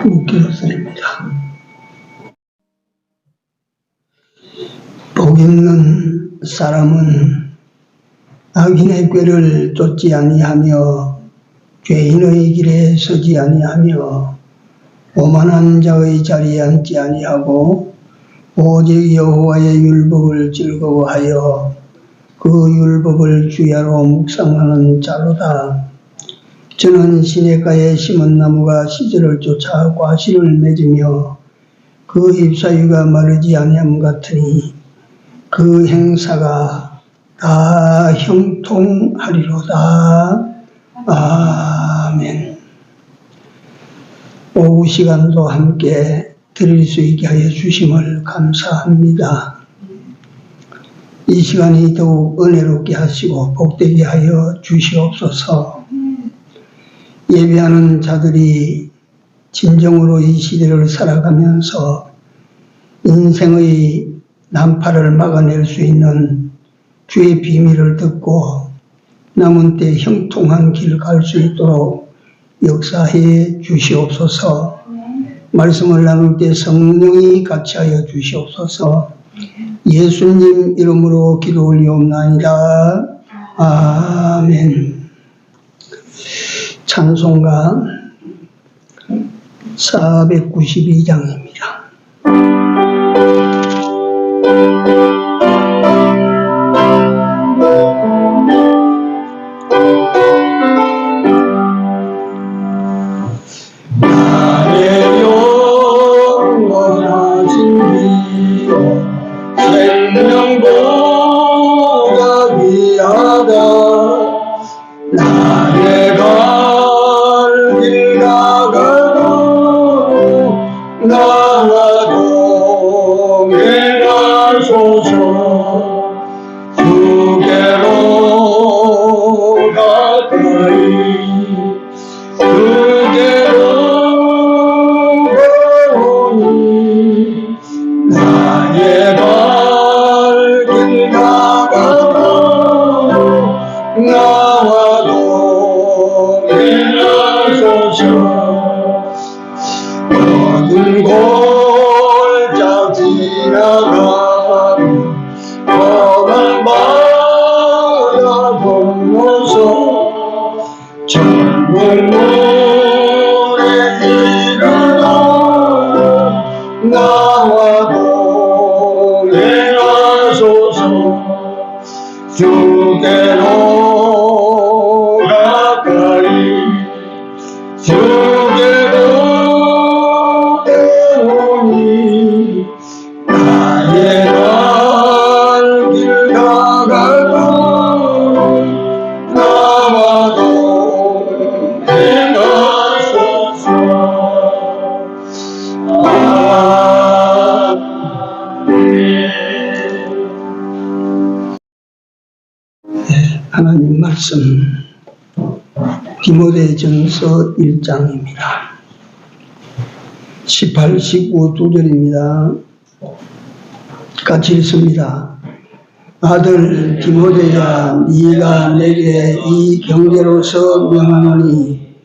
묵기로드립니다. 복 있는 사람은 악인의 꾀를 쫓지 아니하며 죄인의 길에 서지 아니하며 오만한 자의 자리에 앉지 아니하고 오직 여호와의 율법을 즐거워하여 그 율법을 주야로 묵상하는 자로다. 저는 시냇가에 심은 나무가 시절을 쫓아 과실을 맺으며 그 잎사귀가 마르지 아니함 같으니 그 행사가 다 형통하리로다. 아멘. 오후 시간도 함께 드릴 수 있게 하여 주심을 감사합니다. 이 시간이 더욱 은혜롭게 하시고 복되게 하여 주시옵소서. 예배하는 자들이 진정으로 이 시대를 살아가면서 인생의 난파를 막아낼 수 있는 주의 비밀을 듣고 남은 때 형통한 길을 갈 수 있도록 역사해 주시옵소서. 말씀을 나눌 때 성령이 같이 하여 주시옵소서. 예수님 이름으로 기도 올리옵나이다. 아멘. 찬송가 492장입니다. 나의 영원하신 비요 생명보다 귀하다. 나의 갈 길 나가도 나와 동행하소서. 주께로 가까이 주께로 가오니 나의 갈 길 나가도 나와 동행하소서. 모든 골짜 지나가며 험한 바다 건너서 천국 물에 이르러 나와 동행하소서. 주께로 가까이 주께로 오니 나의 갈 길 나가도 나와 동행하소서. 하나님 말씀 디모데전서 1장입니다. 18, 19, 2절입니다. 같이 읽습니다. 아들 디모데야, 네가 내게 이 경계로서 명하노니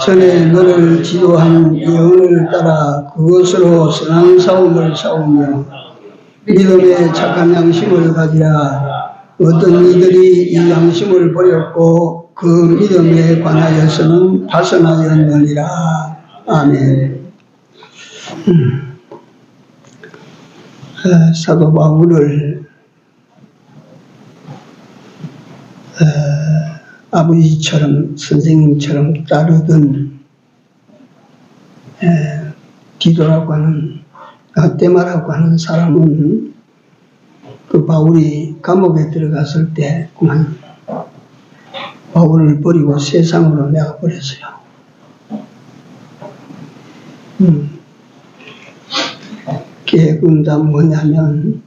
전에 너를 지도한 예언을 따라 그것으로 선한 싸움을 싸우며 믿음의 착한 양심을 가지라. 어떤 이들이 이 양심을 버렸고 그 믿음에 관하여서는 파선하였느니라. 아멘. 사도 바울을 아버지처럼 선생님처럼 따르던 디도라고 하는 데마라고 하는 사람은 그 바울이 감옥에 들어갔을 때 그만 바울을 버리고 세상으로 내가버렸어요. 계획은 뭐냐면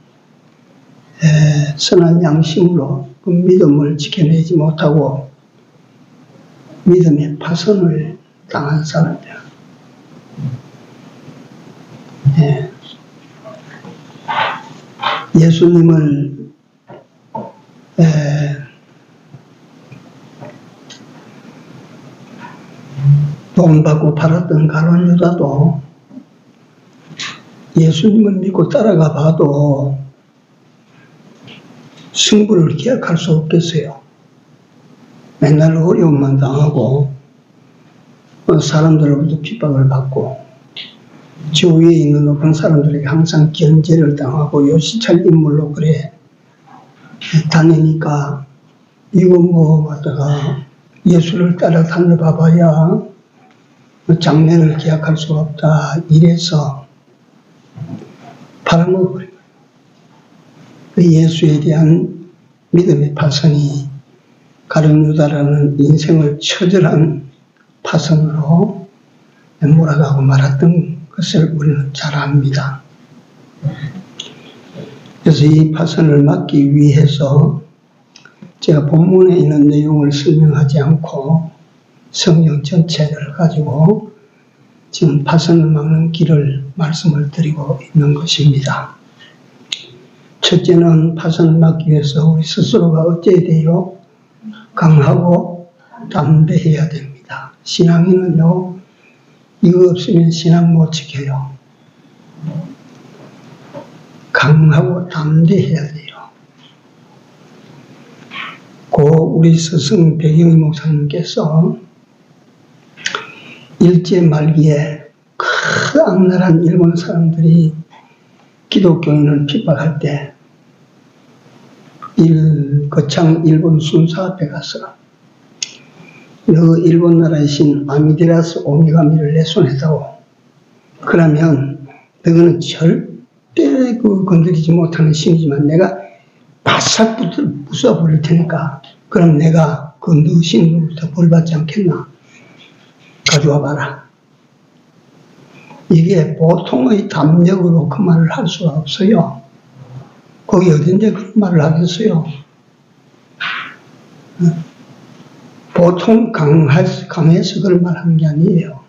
선한 양심으로 그 믿음을 지켜내지 못하고 믿음의 파선을 당한 사람들. 예수님을 돈 받고 팔았던 가룟 유다도 예수님을 믿고 따라가 봐도 승부를 기약할 수 없겠어요. 맨날 어려움만 당하고 사람들로부터 핍박을 받고 주위에 있는 높은 사람들에게 항상 견제를 당하고 요시찰 인물로 그래 다니니까 이거 뭐 갖다가 예수를 따라 다녀봐봐야 장면을 기약할 수가 없다 이래서 팔아먹어버린 거예요. 그 예수에 대한 믿음의 파선이 가룟 유다라는 인생을 처절한 파선으로 몰아가고 말았던 것을 우리는 잘 압니다. 그래서 이 파선을 막기 위해서 제가 본문에 있는 내용을 설명하지 않고 성경 전체를 가지고 지금 파선을 막는 길을 말씀을 드리고 있는 것입니다. 첫째는 파선을 막기 위해서 우리 스스로가 어찌해야 돼요? 강하고 담대해야 됩니다. 신앙인은요, 이거 없으면 신앙 못 지켜요. 강하고 담대해야 돼요. 고 우리 스승 백영희 목사님께서 일제 말기에 큰 악랄한 일본 사람들이 기독교인을 핍박할 때 거창 일본 순사 앞에 가서 너 일본 나라의 신 아미데라스 오미가미를 내 손에 다오. 그러면 너는 절대 건드리지 못하는 신이지만 내가 바싹 부숴버릴 테니까 그럼 내가 그 너 신으로부터 벌 받지 않겠나? 가져와 봐라. 이게 보통의 담력으로 그 말을 할 수가 없어요. 거기 어딘데 그런 말을 하겠어요? 보통 강해서 그런 말 하는 게 아니에요.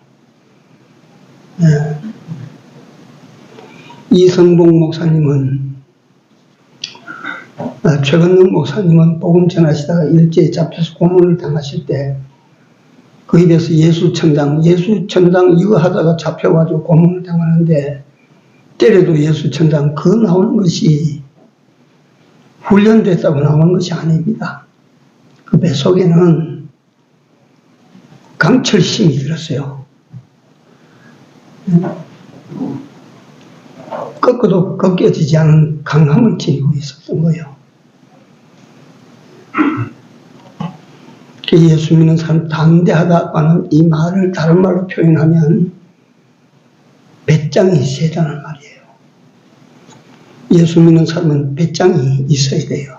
이성봉 목사님은, 최근능 목사님은 복음 전하시다가 일제에 잡혀서 고문을 당하실 때 그 입에서 예수천당 이거 하다가 잡혀가지고 고문을 당하는데 때려도 예수천당 그 나오는 것이 훈련됐다고 나오는 것이 아닙니다. 그 배 속에는 강철심이 들었어요. 꺾어도 꺾여지지 않은 강함을 지니고 있었던 거예요. 예수 믿는 사람 담대하다는 이 말을 다른 말로 표현하면 배짱이 세다는 말이에요. 예수 믿는 사람은 배짱이 있어야 돼요.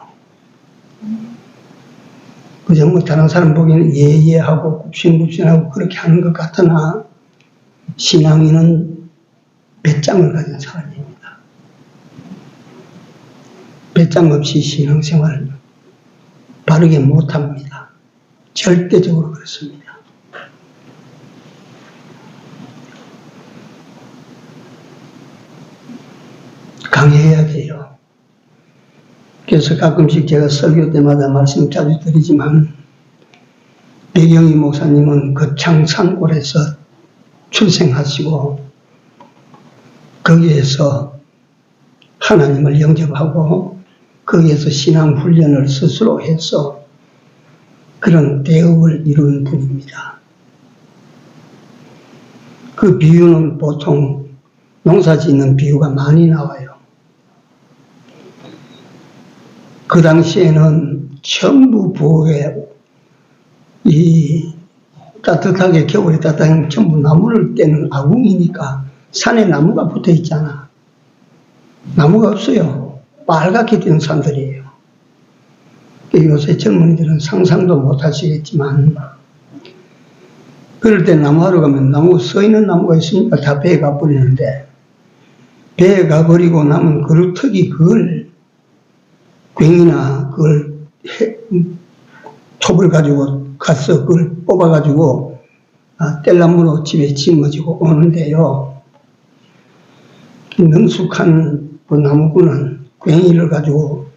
그저 뭐 다른 사람 보기에는 예예하고 굽신굽신하고 그렇게 하는 것 같으나 신앙인은 배짱을 가진 사람입니다. 배짱 없이 신앙생활을 바르게 못합니다. 절대적으로 그렇습니다. 강해야 돼요. 그래서 가끔씩 제가 설교 때마다 말씀 자주 드리지만 백영희 목사님은 거창 산골에서 출생하시고 거기에서 하나님을 영접하고 거기에서 신앙 훈련을 스스로 해서 그런 대업을 이룬 분입니다. 그 비유는 보통 농사 짓는 비유가 많이 나와요. 그 당시에는 전부 부엌에 이 따뜻하게 겨울에 따뜻하게 전부 나무를 떼는 아궁이니까 산에 나무가 붙어 있잖아. 나무가 없어요. 빨갛게 된 산들이에요. 요새 젊은이들은 상상도 못 하시겠지만 그럴 때 나무하러 가면 나무 서 있는 나무가 있으니까 다 배에 가버리는데 배에 가버리고 남은 그루터기 그걸 괭이나 그걸 톱을 가지고 가서 그걸 뽑아가지고 뗄나무로 집에 짊어지고 오는데요. 능숙한 그 나무꾼은 괭이를 가지고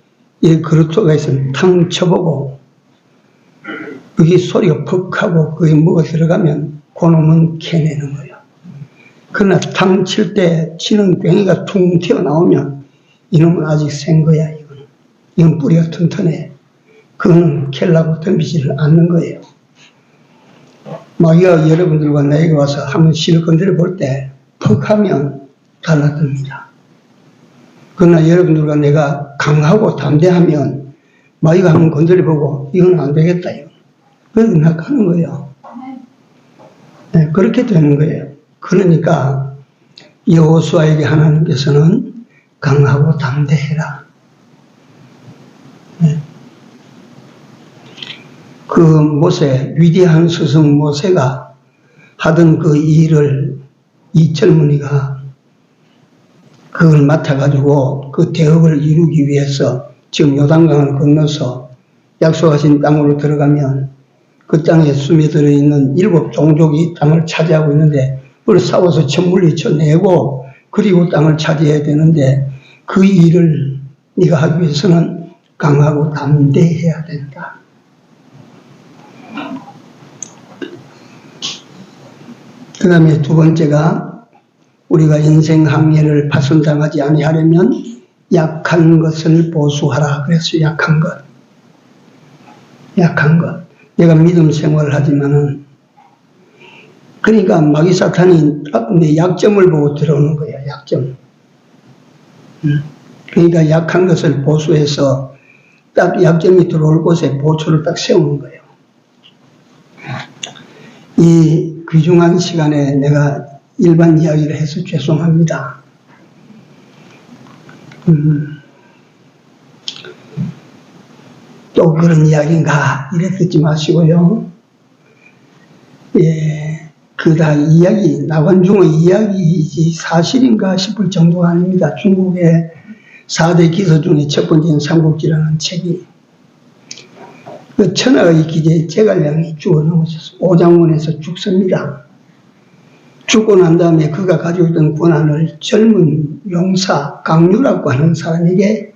이 그루터가 있으면 탕 쳐보고 그게 소리가 퍽 하고 그게 뭐가 들어가면 그놈은 캐내는 거예요. 그러나 탕 칠 때 치는 괭이가 퉁 튀어나오면 이놈은 아직 센 거야. 이건 뿌리가 튼튼해. 그거는 캘라고 덤비지를 않는 거예요. 마귀가 여러분들과 나에게 와서 한번 실을 건드려 볼 때 퍽 하면 달라듭니다. 그러나 여러분들과 내가 강하고 담대하면 마귀가 한번 건드려 보고 이건 안 되겠다. 그래서 나가는 거예요. 네, 그렇게 되는 거예요. 그러니까 여호수아에게 하나님께서는 강하고 담대해라. 네. 그 모세, 위대한 스승 모세가 하던 그 일을 이 젊은이가 그걸 맡아가지고 그 대업을 이루기 위해서 지금 요단강을 건너서 약속하신 땅으로 들어가면 그 땅에 스며들어 있는 7 종족이 땅을 차지하고 있는데 그걸 싸워서 천물리 쳐내고 그리고 땅을 차지해야 되는데 그 일을 네가 하기 위해서는 강하고 담대해야 된다. 그 다음에 두 번째가 우리가 인생 항해를 파손당하지 아니하려면 약한 것을 보수하라. 그래서 약한 것. 약한 것. 내가 믿음 생활을 하지만은 그러니까 마귀 사탄이 딱 내 약점을 보고 들어오는 거야. 약점. 그러니까 약한 것을 보수해서 딱 약점이 들어올 곳에 보초를 딱 세우는 거예요. 이 귀중한 시간에 내가 일반 이야기를 해서 죄송합니다. 또 그런 이야기인가 이래 듣지 마시고요. 예, 그 다 이야기, 나관중의 이야기이지 사실인가 싶을 정도가 아닙니다. 중국의 4대 기서 중에 첫 번째는 삼국지라는 책이 그 천하의 기재 제갈량이 죽어 넘어져서 오장원에서 죽습니다. 죽고 난 다음에 그가 가지고 있던 권한을 젊은 용사 강유라고 하는 사람에게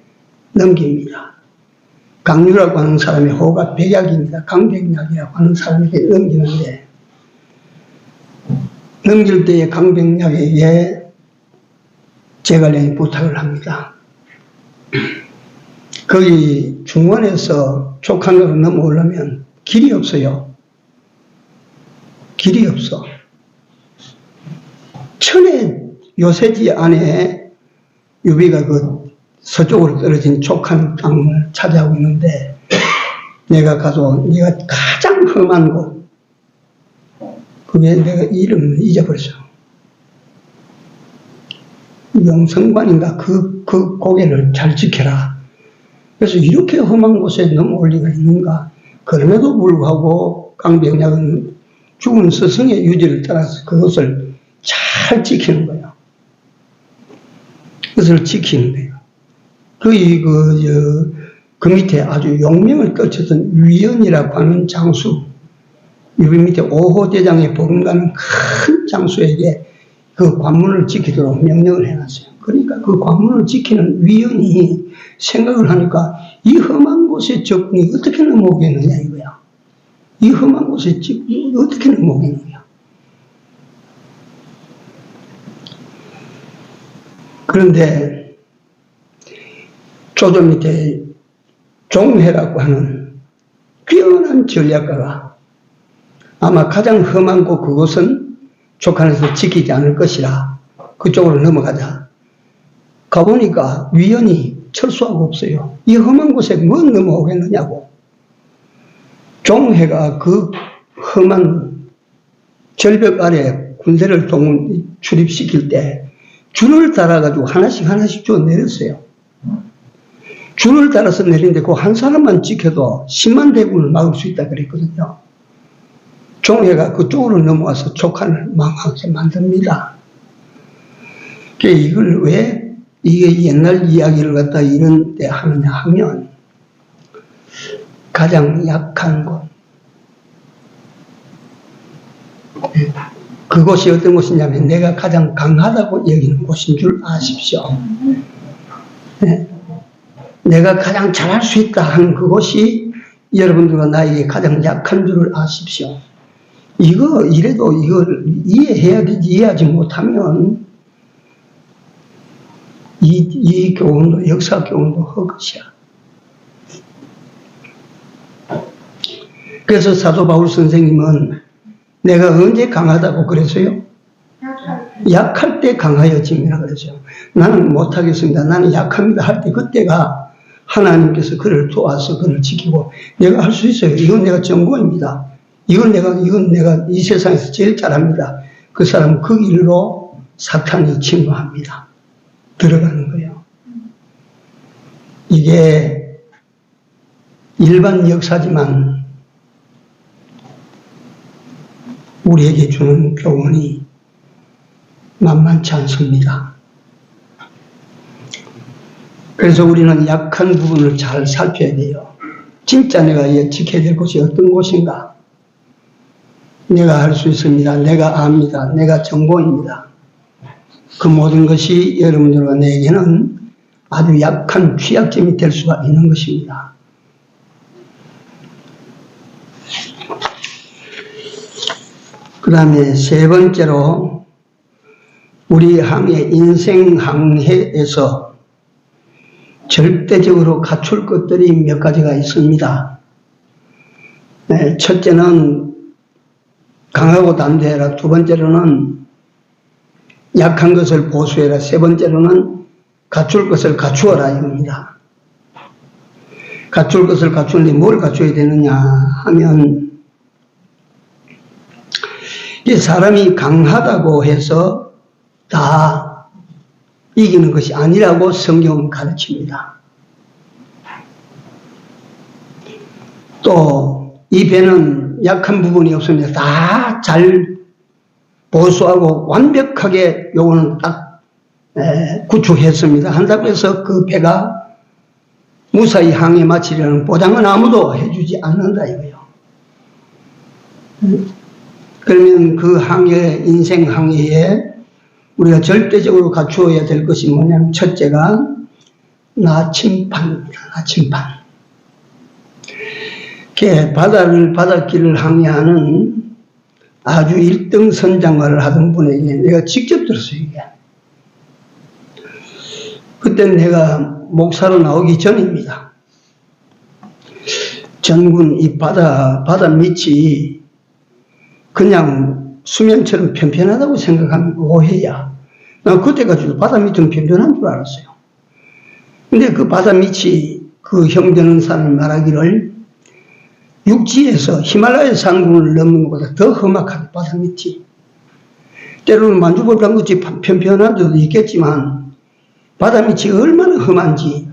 넘깁니다. 강유라고 하는 사람의 호가 백약입니다. 강백약이라고 하는 사람에게 넘기는데 넘길 때에 강백약에게 제갈량이 부탁을 합니다. 거기 중원에서 촉한으로 넘어오려면 길이 없어요. 길이 없어. 천의 요새지 안에 유비가 그 서쪽으로 떨어진 촉한 땅을 차지하고 있는데 내가 가서 네가 가장 험한 곳 그게 내가 이름을 잊어버렸어. 명성관인가 그 고개를 잘 지켜라. 그래서 이렇게 험한 곳에 넘어올 리가 있는가. 그럼에도 불구하고 강병약은 죽은 스승의 유지를 따라서 그것을 잘 지키는 거예요. 그것을 지키는 거예요. 그 밑에 아주 용명을 떨쳤던 위연이라고 하는 장수, 유비 밑에 5호 대장에 버금가는 큰 장수에게 그 관문을 지키도록 명령을 해놨어요. 그러니까 그 관문을 지키는 위원이 생각을 하니까 이 험한 곳에 적군이 어떻게 넘어오겠느냐 이거야. 이 험한 곳에 적군이 어떻게 넘어오겠느냐. 그런데 조조 밑에 종회라고 하는 뛰어난 전략가가 아마 가장 험한 곳 그곳은 촉한에서 지키지 않을 것이라 그쪽으로 넘어가자. 가보니까 위원이 철수하고 없어요. 이 험한 곳에 뭐 넘어오겠느냐고. 종회가 그 험한 절벽 아래 군대를 출입시킬 때 줄을 달아가지고 하나씩 쭉 내렸어요. 줄을 달아서 내리는데 그 한 사람만 지켜도 10만 대군을 막을 수 있다 그랬거든요. 종회가 그쪽으로 넘어와서 촉한을 망하게 만듭니다. 이걸 왜 이게 옛날 이야기를 갖다 이런 데 하느냐 하면 가장 약한 곳. 그곳이 어떤 곳이냐면 내가 가장 강하다고 여기는 곳인 줄 아십시오. 네. 내가 가장 잘할 수 있다 하는 그곳이 여러분들과 나에게 가장 약한 줄을 아십시오. 이래도 이걸 이해해야 되지, 이해하지 못하면 이 교훈도, 역사 교훈도 헛것이야. 그래서 사도 바울 선생님은 내가 언제 강하다고 그랬어요? 약할 때 강하여짐이라 그랬어요. 나는 못하겠습니다. 나는 약합니다. 할 때 그때가 하나님께서 그를 도와서 그를 지키고 내가 할 수 있어요. 이건 내가 전공입니다. 이건 내가 이 세상에서 제일 잘합니다. 그 사람은 그 일로 사탄이 침범합니다. 들어가는 거예요. 이게 일반 역사지만 우리에게 주는 교훈이 만만치 않습니다. 그래서 우리는 약한 부분을 잘 살펴야 돼요. 진짜 내가 지켜야 될 곳이 어떤 곳인가? 내가 할 수 있습니다. 내가 압니다. 내가 전공입니다. 그 모든 것이 여러분들과 내게는 아주 약한 취약점이 될 수가 있는 것입니다. 그 다음에 세 번째로 우리 인생 항해에서 절대적으로 갖출 것들이 몇 가지가 있습니다. 첫째는 강하고 담대해라. 두 번째로는 약한 것을 보수해라. 세 번째로는 갖출 것을 갖추어라 이겁니다. 갖출 것을 갖추는데 뭘 갖춰야 되느냐 하면 사람이 강하다고 해서 다 이기는 것이 아니라고 성경은 가르칩니다. 또 이 배는 약한 부분이 없습니다. 다 잘 보수하고 완벽하게 요거는 딱 구축했습니다. 한다고 해서 그 배가 무사히 항해 마치려는 보장은 아무도 해주지 않는다 이거예요. 그러면 그 인생 항해에 우리가 절대적으로 갖추어야 될 것이 뭐냐면 첫째가 나침반입니다. 나침반. 바닷길을 항해하는 아주 1등 선장을 하던 분에게 내가 직접 들었어요, 이게. 그때는 내가 목사로 나오기 전입니다. 전군 이 바다 밑이 그냥 수면처럼 편편하다고 생각하면 오해야. 난 그때까지도 바다 밑은 편편한 줄 알았어요. 근데 그 바다 밑이 그 형제는 사람이 말하기를 육지에서 히말라야 산군을 넘는 것보다 더 험악하다, 바다 밑이. 때로는 만주벌방긋이 편편한 데도 있겠지만 바다 밑이 얼마나 험한지.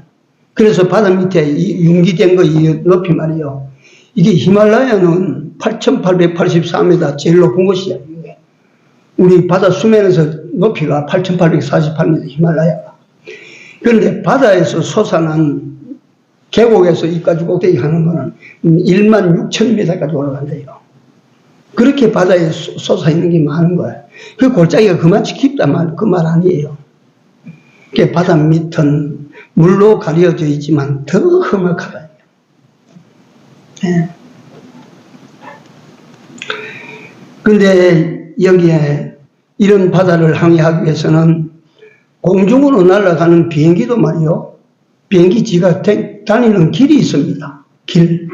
그래서 바다 밑에 융기된 거 이 높이 말이요. 이게 히말라야는 8,884m 제일 높은 곳이야. 우리 바다 수면에서 높이가 8,848m 히말라야가. 그런데 바다에서 솟아난 계곡에서 이까지 꼭대기 하는 거는 16,000m까지 올라간대요. 그렇게 바다에 솟아 있는 게 많은 거예요. 그 골짜기가 그만치 깊다 그 말 아니에요. 바다 밑은 물로 가려져 있지만 더 험악하다. 그런데 여기에 이런 바다를 항해하기 위해서는 공중으로 날아가는 비행기도 말이요. 비행기 지가 다니는 길이 있습니다. 길.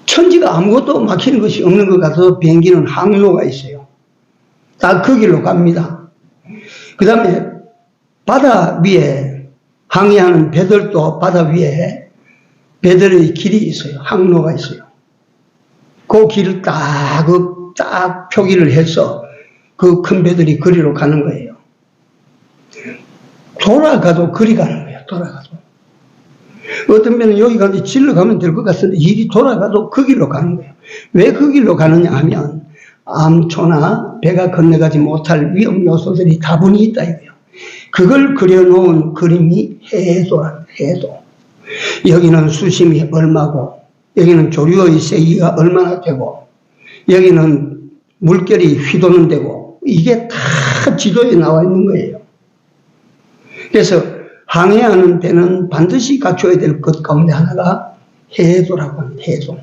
천지가 아무것도 막히는 것이 없는 것 같아서 비행기는 항로가 있어요. 다 그 길로 갑니다. 그 다음에 바다 위에 항해하는 배들도 바다 위에 배들의 길이 있어요. 항로가 있어요. 그 길을 딱 표기를 해서 그 큰 배들이 거리로 가는 거예요. 돌아가도 거리 가는 거예요. 돌아가도. 어떤 배는 여기 가서 질러 가면 될 것 같은데 일이 돌아가도 그 길로 가는 거예요. 왜 그 길로 가느냐 하면 암초나 배가 건너가지 못할 위험 요소들이 다분히 있다 이거예요. 그걸 그려놓은 그림이 해도랍니다. 해도. 여기는 수심이 얼마고 여기는 조류의 세기가 얼마나 되고 여기는 물결이 휘도는 데고 이게 다 지도에 나와 있는 거예요. 그래서 항해하는 데는 반드시 갖춰야 될 것 가운데 하나가 해도라고 합니다. 해도.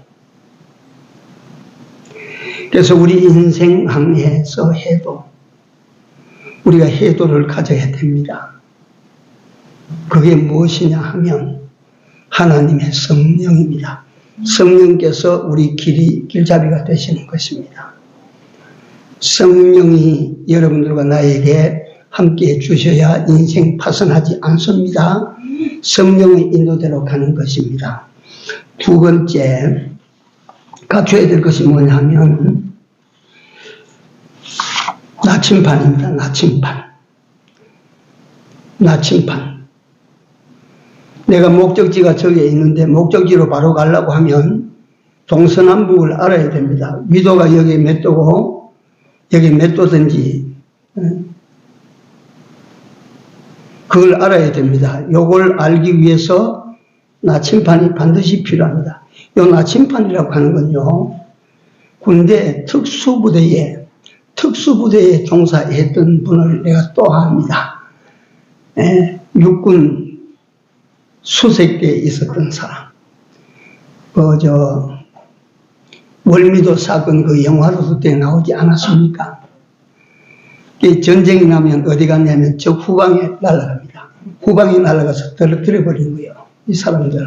그래서 우리 인생 항해에서 해도 우리가 해도를 가져야 됩니다. 그게 무엇이냐 하면 하나님의 성령입니다. 성령께서 우리 길잡이가 되시는 것입니다. 성령이 여러분들과 나에게 함께 주셔야 인생 파산하지 않습니다. 성령의 인도대로 가는 것입니다. 두 번째, 갖춰야 될 것이 뭐냐면 나침반입니다. 나침반. 내가 목적지가 저기에 있는데 목적지로 바로 가려고 하면 동서남북을 알아야 됩니다. 위도가 여기에 몇 도고 여기 몇 도든지 그걸 알아야 됩니다. 요걸 알기 위해서 나침반이 반드시 필요합니다. 요 나침반이라고 하는 건요, 군대 특수부대에 종사했던 분을 내가 또 압니다. 육군 수색대에 있었던 사람. 월미도 사건 그 영화로도 때 나오지 않았습니까? 전쟁이 나면 어디 갔냐면 저 후방에 날아갑니다. 후방에 날아가서 떨어뜨려 버린 거예요. 이 사람들은.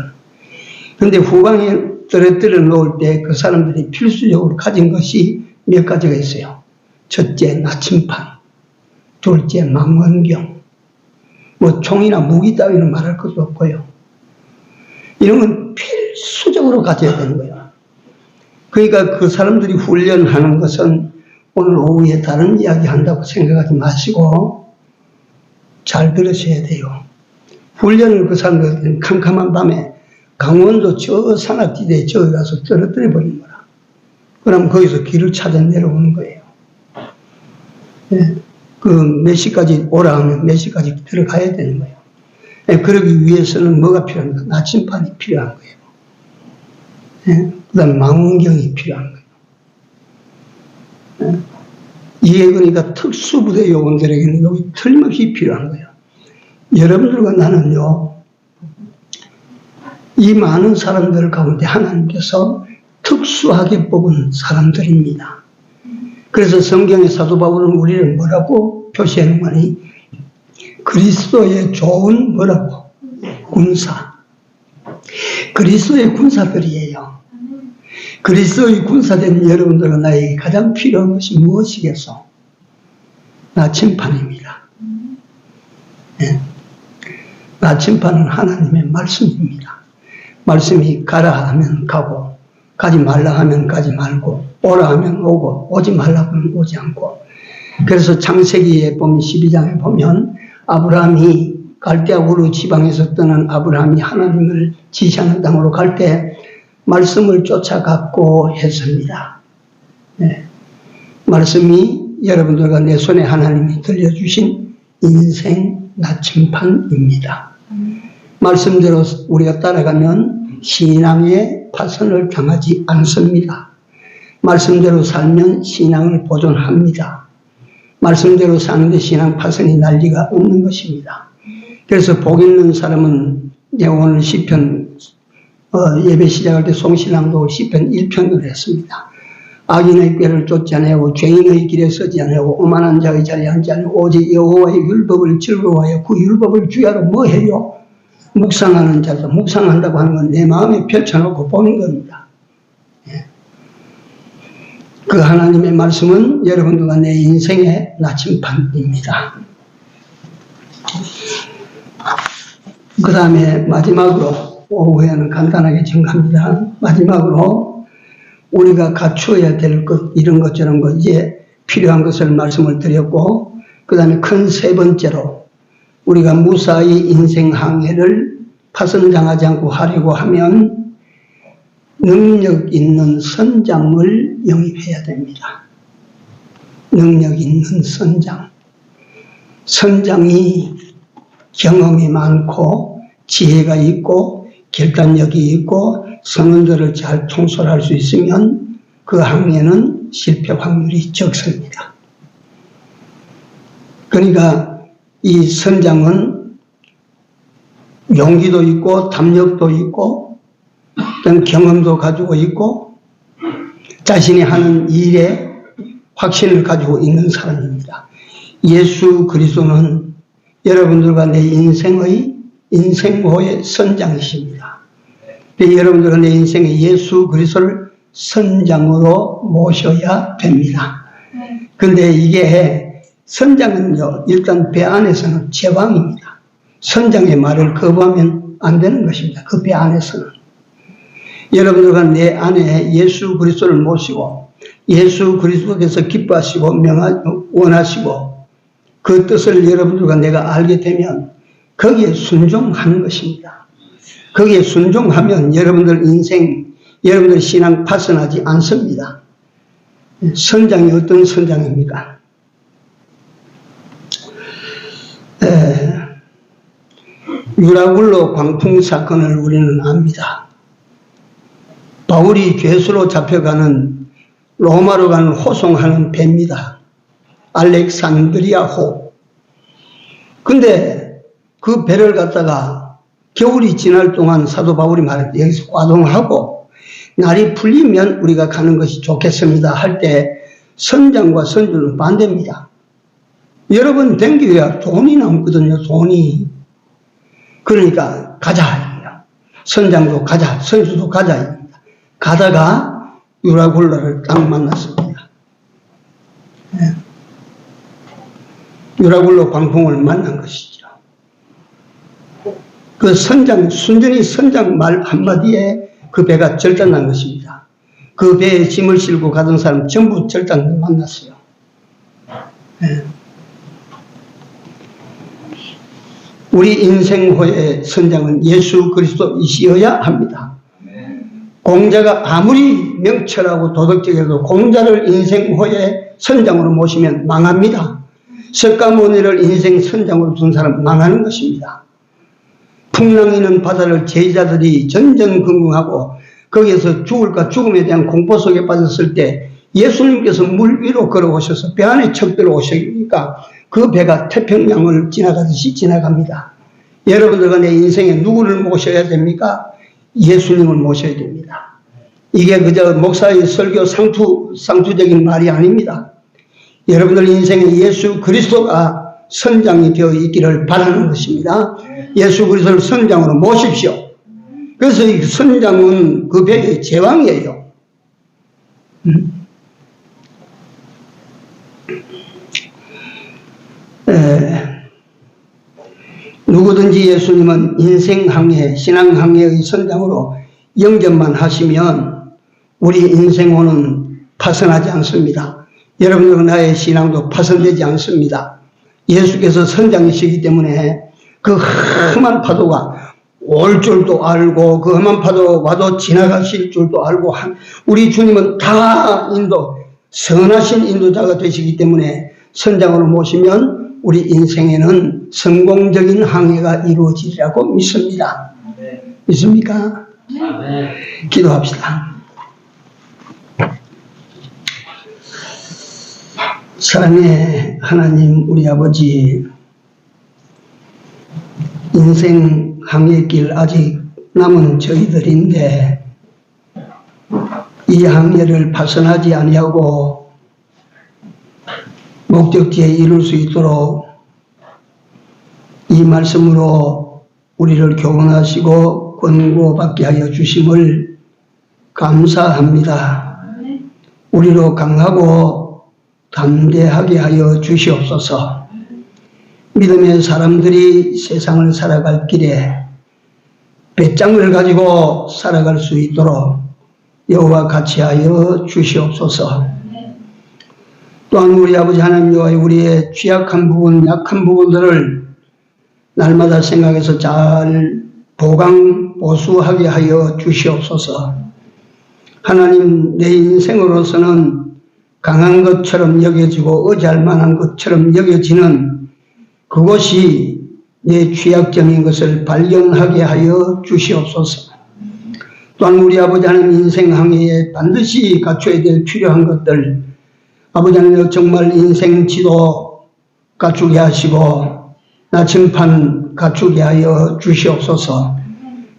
그런데 후방에 떨어뜨려 놓을 때 그 사람들이 필수적으로 가진 것이 몇 가지가 있어요. 첫째, 나침반. 둘째, 망원경. 뭐 총이나 무기 따위는 말할 것도 없고요. 이런 건 필수적으로 가져야 되는 거예요. 그러니까 그 사람들이 훈련하는 것은 오늘 오후에 다른 이야기 한다고 생각하지 마시고 잘 들으셔야 돼요. 훈련을 그 사람들은 캄캄한 밤에 강원도 저 산악지대에 저기 가서 떨어뜨려 버린 거라. 그럼 거기서 길을 찾아 내려오는 거예요. 그 몇 시까지 오라 하면 몇 시까지 들어가야 되는 거예요. 그러기 위해서는 뭐가 필요합니까? 나침반이 필요한 거예요. 그 다음 망원경이 필요한 거예요. 이게 그러니까 특수부대 요원들에게는 여기 틀림없이 필요한 거예요. 여러분들과 나는요, 이 많은 사람들 가운데 하나님께서 특수하게 뽑은 사람들입니다. 그래서 성경의 사도 바울은 우리를 뭐라고 표시하는 거니? 그리스도의 좋은 뭐라고? 군사. 그리스도의 군사들이에요. 그리스도의 군사된 여러분들은 나에게 가장 필요한 것이 무엇이겠소? 나침반입니다. 네. 나침반은 하나님의 말씀입니다. 말씀이 가라 하면 가고, 가지 말라 하면 가지 말고, 오라 하면 오고, 오지 말라 하면 오지 않고. 그래서 창세기에 보면 12장에 보면 아브라함이 갈대아 우르 지방에서 떠난 아브라함이 하나님을 지시하는 땅으로 갈 때 말씀을 쫓아갔고 했습니다. 네. 말씀이 여러분들과 내 손에 하나님이 들려주신 인생 나침반입니다. 말씀대로 우리가 따라가면 신앙의 파선을 당하지 않습니다. 말씀대로 살면 신앙을 보존합니다. 말씀대로 사는데 신앙 파선이 날 리가 없는 것입니다. 그래서 복 있는 사람은 오늘 시편 예배 시작할 때 송신앙독을 시편 1편을 했습니다. 악인의 꾀를 쫓지 아니하고 죄인의 길에 서지 아니하고 오만한 자의 자리에 앉지 아니하고 오직 여호와의 율법을 즐거워하여 그 율법을 주야로 뭐 해요? 묵상하는 자다. 묵상한다고 하는 건 내 마음에 펼쳐놓고 보는 겁니다. 그 하나님의 말씀은 여러분들과 내 인생의 나침반입니다. 그 다음에 마지막으로 오후에는 간단하게 정합니다. 마지막으로 우리가 갖추어야 될 것, 이런 것 저런 것 이제 필요한 것을 말씀을 드렸고, 그 다음에 큰 세 번째로 우리가 무사히 인생 항해를 파선당하지 않고 하려고 하면 능력 있는 선장을 영입해야 됩니다. 능력 있는 선장. 선장이 경험이 많고 지혜가 있고 결단력이 있고 선원들을 잘 통솔할 수 있으면 그 항해는 실패 확률이 적습니다. 그러니까 이 선장은 용기도 있고 담력도 있고 경험도 가지고 있고 자신이 하는 일에 확신을 가지고 있는 사람입니다. 예수 그리스도는 여러분들과 내 인생호의 선장이십니다. 여러분들과 내 인생에 예수 그리스도를 선장으로 모셔야 됩니다. 그런데 이게 선장은요, 일단 배 안에서는 제왕입니다. 선장의 말을 거부하면 안 되는 것입니다. 그 배 안에서는. 여러분들과 내 안에 예수 그리스도를 모시고 예수 그리스도께서 기뻐하시고 원하시고 그 뜻을 여러분들과 내가 알게 되면 거기에 순종하는 것입니다. 거기에 순종하면 여러분들 인생, 여러분들 신앙 파손하지 않습니다. 선장이 어떤 선장입니까? 유라굴로 광풍 사건을 우리는 압니다. 바울이 죄수로 잡혀가는 로마로 가는 호송하는 배입니다. 알렉산드리아호. 근데 그 배를 갖다가 겨울이 지날 동안 사도 바울이 말했대. 여기서 과동하고 날이 풀리면 우리가 가는 것이 좋겠습니다. 할 때 선장과 선주는 반대입니다. 여러 번 댕겨야 돈이 남거든요. 돈이. 그러니까 가자. 선장도 가자. 선수도 가자. 가다가 유라굴로를 딱 만났습니다. 유라굴로 광풍을 만난 것이죠. 그 선장, 순전히 선장 말 한마디에 그 배가 절단난 것입니다. 그 배에 짐을 싣고 가던 사람 전부 절단 만났어요. 우리 인생호의 선장은 예수 그리스도이시어야 합니다. 공자가 아무리 명철하고 도덕적이어도 공자를 인생호의 선장으로 모시면 망합니다. 석가모니를 인생 선장으로 둔 사람 망하는 것입니다. 풍랑이는 바다를 제자들이 전전긍긍하고 거기에서 죽을까 죽음에 대한 공포 속에 빠졌을 때 예수님께서 물 위로 걸어오셔서 배 안에 척 들어오시니까 그 배가 태평양을 지나가듯이 지나갑니다. 여러분들과 내 인생에 누구를 모셔야 됩니까? 예수님을 모셔야 됩니다. 이게 그저 목사의 설교 상투적인 말이 아닙니다. 여러분들 인생에 예수 그리스도가 선장이 되어 있기를 바라는 것입니다. 예수 그리스도를 선장으로 모십시오. 그래서 이 선장은 그 배의 제왕이에요. 누구든지 예수님은 인생 항해, 신앙 항해의 선장으로 영접만 하시면 우리 인생호는 파손하지 않습니다. 여러분들과 나의 신앙도 파손되지 않습니다. 예수께서 선장이시기 때문에 그 험한 파도가 올 줄도 알고 그 험한 파도 와도 지나가실 줄도 알고 우리 주님은 다 선하신 인도자가 되시기 때문에 선장으로 모시면 우리 인생에는 성공적인 항해가 이루어지리라고 믿습니다. 믿습니까? 기도합시다. 사랑의 하나님 우리 아버지, 인생 항해길 아직 남은 저희들인데 이 항해를 파손하지 아니하고 목적지에 이룰 수 있도록 이 말씀으로 우리를 교훈하시고 권고받게 하여 주심을 감사합니다. 우리로 강하고 담대하게 하여 주시옵소서. 믿음의 사람들이 세상을 살아갈 길에 배짱을 가지고 살아갈 수 있도록 여호와 같이 하여 주시옵소서. 또한 우리 아버지 하나님 여호와 우리의 취약한 부분, 약한 부분들을 날마다 생각해서 잘 보강보수하게 하여 주시옵소서. 하나님, 내 인생으로서는 강한 것처럼 여겨지고 의지할 만한 것처럼 여겨지는 그것이 내 취약점인 것을 발견하게 하여 주시옵소서. 또한 우리 아버지 하나님 인생 항해에 반드시 갖춰야 될 필요한 것들, 아버지 하나님 정말 인생 지도 갖추게 하시고 나침판 갖추게 하여 주시옵소서.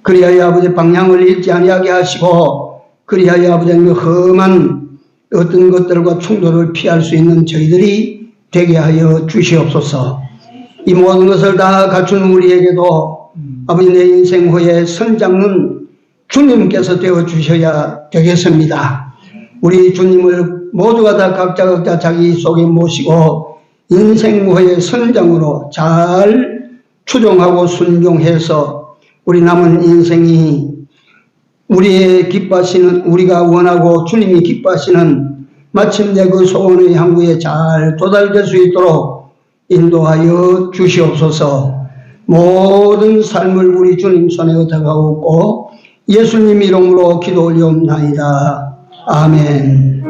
그리하여 아버지 방향을 잃지 아니하게 하시고 그리하여 아버지 하나님 험한 어떤 것들과 충돌을 피할 수 있는 저희들이 되게 하여 주시옵소서. 이 모든 것을 다 갖춘 우리에게도 아버지 내 인생 후에 선장은 주님께서 되어 주셔야 되겠습니다. 우리 주님을 모두가 다 각자 자기 속에 모시고 인생 후의 선장으로 잘 추종하고 순종해서 우리 남은 인생이 우리의 기뻐하시는, 우리가 원하고 주님이 기뻐하시는 마침내 그 소원의 항구에 잘 도달될 수 있도록 인도하여 주시옵소서. 모든 삶을 우리 주님 손에 얻어가옵고 예수님 이름으로 기도 올리옵나이다. 아멘.